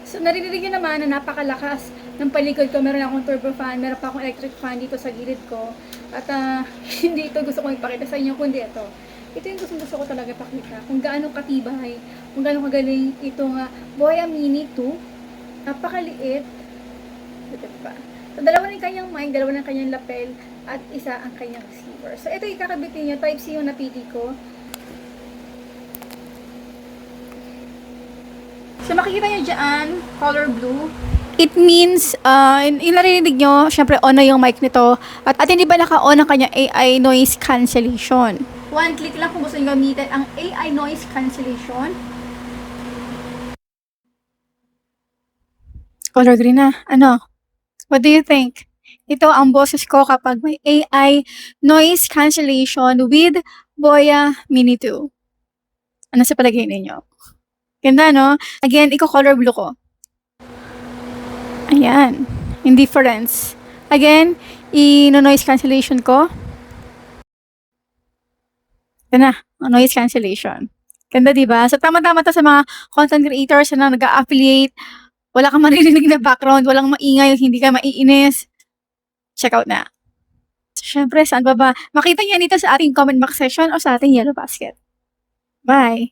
So, naririnig nyo naman na napakalakas ng paligid ko. Meron akong turbo fan, meron pa akong electric fan dito sa gilid ko. At hindi ito gusto kong ipakita sa inyo, kundi ito. Ito yung gusto ko talaga pakita. Kung gaano katibay, kung gaano kagaling itong Boya Mini 2. Napakaliit. Diba? So, dalawa ng kanyang mic, dalawa ng kanyang lapel, at isa ang kanyang receiver. So, ito ikakabit niyo. Type C yung napili ko. So, makikita nyo dyan, color blue. It means, yung narinig nyo, syempre on na yung mic nito. At hindi ba naka-on ang kanyang AI noise cancellation? One click lang kung gusto nyo gamitin ang AI noise cancellation. Color green na. Ano? What do you think? Ito ang boses ko kapag may AI noise cancellation with Boya Mini 2. Ano sa palagay ninyo? Ganda, no? Again, color blue ko. Ayan. Yung difference. Again, i-noise cancellation ko. Ito na, noise cancellation. Ganda, diba? So, tama-tama to sa mga content creators na nag-affiliate. Wala kang maririnig na background, walang maingay, hindi ka maiinis. Check out na. So, syempre, saan ba ba? Makita niya dito sa ating comment box section o sa ating yellow basket. Bye!